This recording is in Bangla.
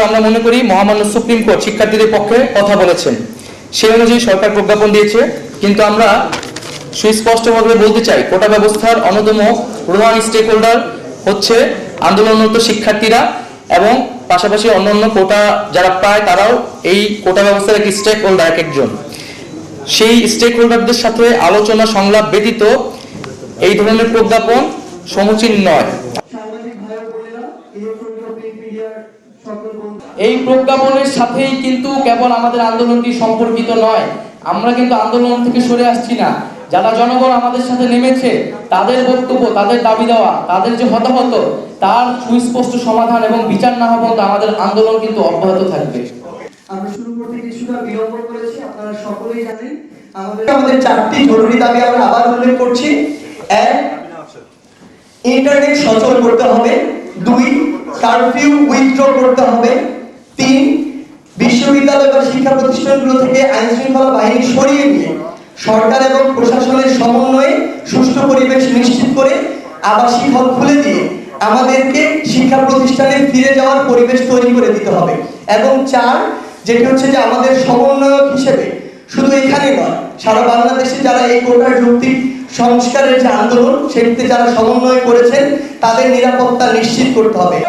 আমরা মনে করি মহামান্য সুপ্রিম কোর্ট শিক্ষার্থীদের পক্ষে কথা বলেছেন, সেই অনুযায়ী সরকার প্রজ্ঞাপন দিয়েছে। কিন্তু আমরা সুস্পষ্টভাবে বলতে চাই, কোটা ব্যবস্থার অন্যতম প্রধান স্টেক হোল্ডার হচ্ছে আন্দোলনরত শিক্ষার্থীরা এবং পাশাপাশি অন্যান্য কোটা যারা পায় তারাও এই কোটা ব্যবস্থার একটি স্টেক হোল্ডার এক একজন। সেই স্টেক হোল্ডারদের সাথে আলোচনা সংলাপ ব্যতীত এই ধরনের প্রজ্ঞাপন সমীচীন নয়। এই প্রজ্ঞাপনের সাথেই কিন্তু কেবল আমাদের আন্দোলনটি সম্পর্কিত নয়। আমরা কিন্তু আন্দোলন থেকে সরে আসছি না। যারা জনগণ আমাদের সাথে নেমেছে তাদের বক্তব্য, তাদের দাবি দেওয়া, তাদের যে হতাহত, তার সুস্পষ্ট সমাধান এবং বিচার না হওয়া পর্যন্ত আমাদের আন্দোলন কিন্তু অব্যাহত থাকবে। আমরা শুরু করতে কিছুটা বিলম্ব করেছি, আপনারা সকলেই জানেন। আমাদের চারটি জরুরি দাবি আমরা আবার উল্লেখ করছি। 1, ইন্টারনেট সচল করতে হবে। 2, কারফিউ উইথড্র করতে হবে। 3, বিশ্ববিদ্যালয় বা শিক্ষা প্রতিষ্ঠানগুলো থেকে আইন শৃঙ্খলা বাহিনী সরিয়ে নিয়ে সরকার এবং প্রশাসনের সমন্বয়ে সুষ্ঠু পরিবেশ নিশ্চিত করে আবাসিক হল খুলে দিয়ে আমাদেরকে শিক্ষা প্রতিষ্ঠানে ফিরে যাওয়ার পরিবেশ তৈরি করে দিতে হবে। এবং 4, যেটি হচ্ছে যে আমাদের সমন্বয়ক হিসেবে শুধু এখানে নয়, সারা বাংলাদেশে যারা এই কোটার যৌক্তিক সংস্কারের যে আন্দোলন সেটিতে যারা সমন্বয় করেছেন তাদের নিরাপত্তা নিশ্চিত করতে হবে।